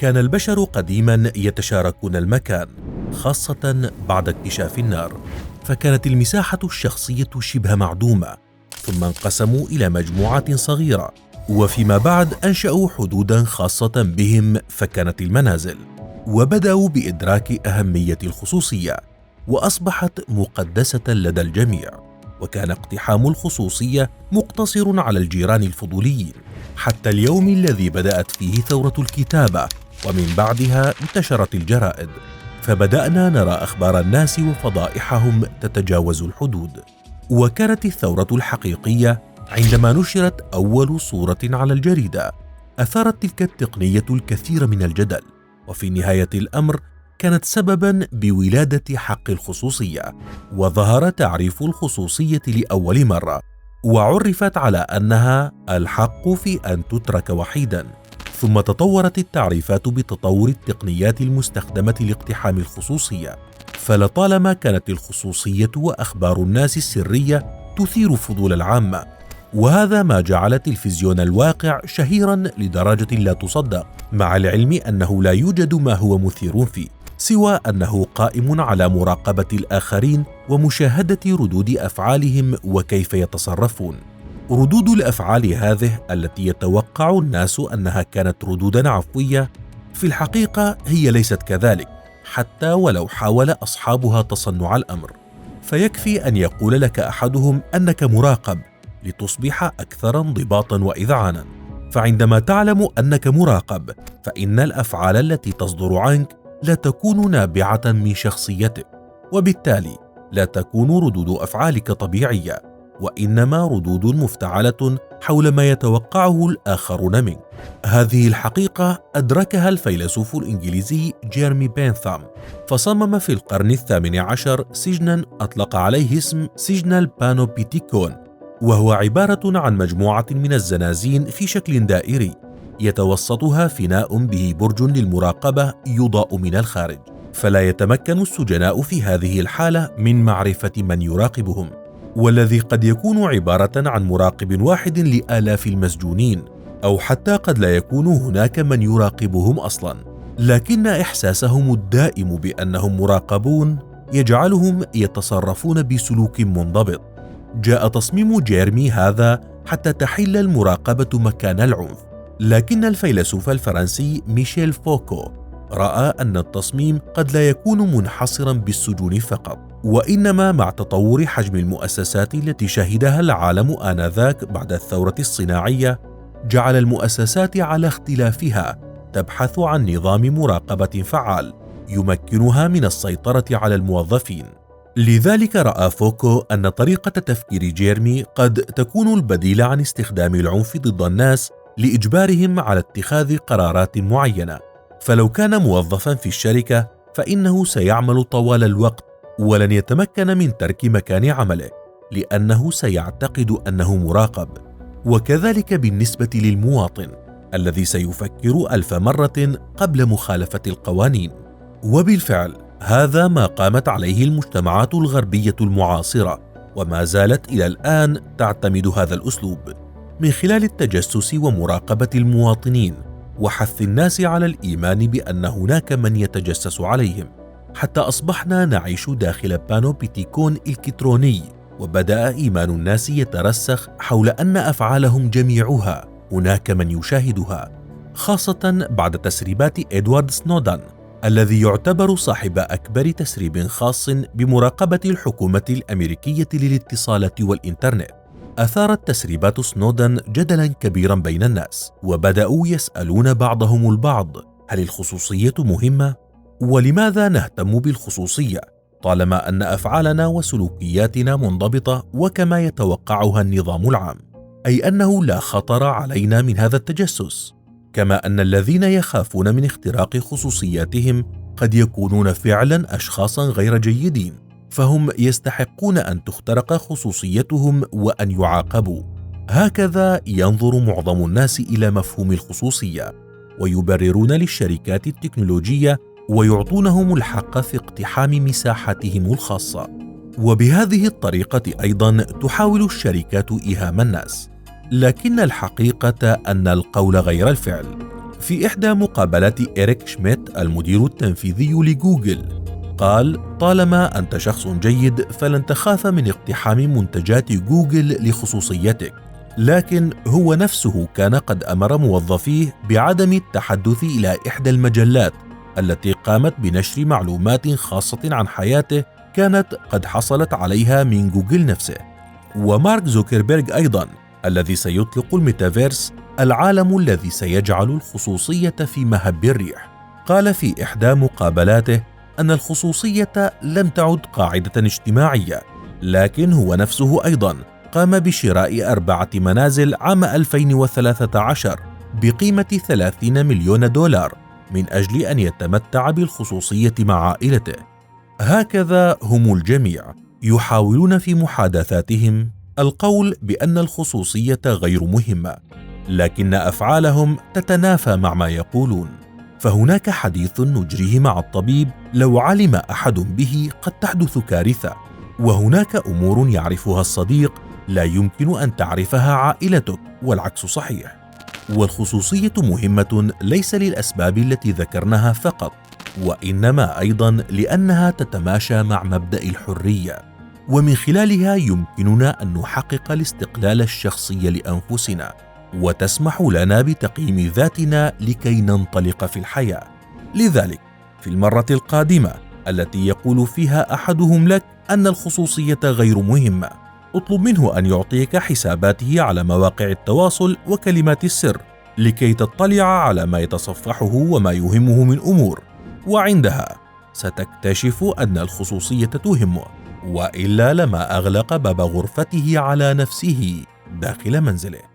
كان البشر قديما يتشاركون المكان، خاصة بعد اكتشاف النار، فكانت المساحة الشخصية شبه معدومة، ثم انقسموا إلى مجموعات صغيرة، وفيما بعد أنشأوا حدودا خاصة بهم فكانت المنازل، وبدأوا بإدراك أهمية الخصوصية، وأصبحت مقدسة لدى الجميع. وكان اقتحام الخصوصية مقتصر على الجيران الفضوليين، حتى اليوم الذي بدأت فيه ثورة الكتابة، ومن بعدها انتشرت الجرائد، فبدأنا نرى أخبار الناس وفضائحهم تتجاوز الحدود. وكانت الثورة الحقيقية عندما نشرت أول صورة على الجريدة. أثارت تلك التقنية الكثير من الجدل، وفي نهاية الأمر كانت سبباً بولادة حق الخصوصية، وظهر تعريف الخصوصية لأول مرة، وعرفت على أنها الحق في أن تترك وحيداً. ثم تطورت التعريفات بتطور التقنيات المستخدمة لاقتحام الخصوصية، فلطالما كانت الخصوصية وأخبار الناس السرية تثير فضول العامة، وهذا ما جعل تلفزيون الواقع شهيراً لدرجة لا تصدق، مع العلم أنه لا يوجد ما هو مثير فيه سوى أنه قائم على مراقبة الآخرين ومشاهدة ردود أفعالهم وكيف يتصرفون. ردود الأفعال هذه التي يتوقع الناس أنها كانت ردوداً عفوية، في الحقيقة هي ليست كذلك، حتى ولو حاول أصحابها تصنع الأمر. فيكفي أن يقول لك أحدهم أنك مراقب لتصبح أكثر انضباطاً وإذعاناً. فعندما تعلم أنك مراقب، فإن الأفعال التي تصدر عنك لا تكون نابعة من شخصيتك، وبالتالي لا تكون ردود أفعالك طبيعية، وإنما ردود مفتعلة حول ما يتوقعه الآخرون منك. هذه الحقيقة أدركها الفيلسوف الإنجليزي جيرمي بنثام، فصمم في القرن ال18 سجناً أطلق عليه اسم سجن البانوبتيكون، وهو عبارة عن مجموعة من الزنازين في شكل دائري يتوسطها فناء به برج للمراقبة يضاء من الخارج، فلا يتمكن السجناء في هذه الحالة من معرفة من يراقبهم، والذي قد يكون عبارة عن مراقب واحد لآلاف المسجونين، أو حتى قد لا يكون هناك من يراقبهم أصلا، لكن إحساسهم الدائم بأنهم مراقبون يجعلهم يتصرفون بسلوك منضبط. جاء تصميم جيرمي هذا حتى تحل المراقبة مكان العنف، لكن الفيلسوف الفرنسي ميشيل فوكو رأى أن التصميم قد لا يكون منحصرا بالسجون فقط، وإنما مع تطور حجم المؤسسات التي شهدها العالم آنذاك بعد الثورة الصناعية، جعل المؤسسات على اختلافها تبحث عن نظام مراقبة فعال يمكنها من السيطرة على الموظفين. لذلك رأى فوكو أن طريقة تفكير جيرمي قد تكون البديل عن استخدام العنف ضد الناس لإجبارهم على اتخاذ قرارات معينة. فلو كان موظفا في الشركة فإنه سيعمل طوال الوقت ولن يتمكن من ترك مكان عمله، لأنه سيعتقد أنه مراقب. وكذلك بالنسبة للمواطن الذي سيفكر 1000 مرة قبل مخالفة القوانين. وبالفعل هذا ما قامت عليه المجتمعات الغربية المعاصرة، وما زالت إلى الآن تعتمد هذا الأسلوب من خلال التجسس ومراقبة المواطنين وحث الناس على الإيمان بأن هناك من يتجسس عليهم، حتى أصبحنا نعيش داخل بانوبتيكون إلكتروني، وبدأ إيمان الناس يترسخ حول أن أفعالهم جميعها هناك من يشاهدها، خاصة بعد تسريبات إدوارد سنودن الذي يعتبر صاحب أكبر تسريب خاص بمراقبة الحكومة الأمريكية للاتصالات والإنترنت. أثارت تسريبات سنودن جدلا كبيرا بين الناس، وبدأوا يسألون بعضهم البعض: هل الخصوصية مهمة؟ ولماذا نهتم بالخصوصية طالما أن أفعالنا وسلوكياتنا منضبطة وكما يتوقعها النظام العام؟ أي أنه لا خطر علينا من هذا التجسس، كما أن الذين يخافون من اختراق خصوصياتهم قد يكونون فعلا أشخاصا غير جيدين، فهم يستحقون أن تخترق خصوصيتهم وأن يعاقبوا. هكذا ينظر معظم الناس إلى مفهوم الخصوصية، ويبررون للشركات التكنولوجية ويعطونهم الحق في اقتحام مساحتهم الخاصة. وبهذه الطريقة أيضا تحاول الشركات إيهام الناس، لكن الحقيقة أن القول غير الفعل، في إحدى مقابلات إيريك شميت المدير التنفيذي لجوجل قال: طالما أنت شخص جيد فلن تخاف من اقتحام منتجات جوجل لخصوصيتك. لكن هو نفسه كان قد أمر موظفيه بعدم التحدث إلى إحدى المجلات التي قامت بنشر معلومات خاصة عن حياته كانت قد حصلت عليها من جوجل نفسه. ومارك زوكربيرج أيضا الذي سيطلق الميتافيرس، العالم الذي سيجعل الخصوصية في مهب الريح، قال في إحدى مقابلاته أن الخصوصية لم تعد قاعدة اجتماعية، لكن هو نفسه أيضا قام بشراء 4 منازل عام 2013 بقيمة 30 مليون دولار من أجل أن يتمتع بالخصوصية مع عائلته. هكذا هم الجميع يحاولون في محادثاتهم القول بأن الخصوصية غير مهمة، لكن أفعالهم تتنافى مع ما يقولون. فهناك حديث نجريه مع الطبيب لو علم أحد به قد تحدث كارثة، وهناك أمور يعرفها الصديق لا يمكن أن تعرفها عائلتك، والعكس صحيح. والخصوصية مهمة ليس للأسباب التي ذكرناها فقط، وإنما أيضا لأنها تتماشى مع مبدأ الحرية، ومن خلالها يمكننا أن نحقق الاستقلال الشخصي لأنفسنا، وتسمح لنا بتقييم ذاتنا لكي ننطلق في الحياة. لذلك في المرة القادمة التي يقول فيها أحدهم لك أن الخصوصية غير مهمة، اطلب منه أن يعطيك حساباته على مواقع التواصل وكلمات السر لكي تطلع على ما يتصفحه وما يهمه من أمور، وعندها ستكتشف أن الخصوصية تهمه، وإلا لما أغلق باب غرفته على نفسه داخل منزله.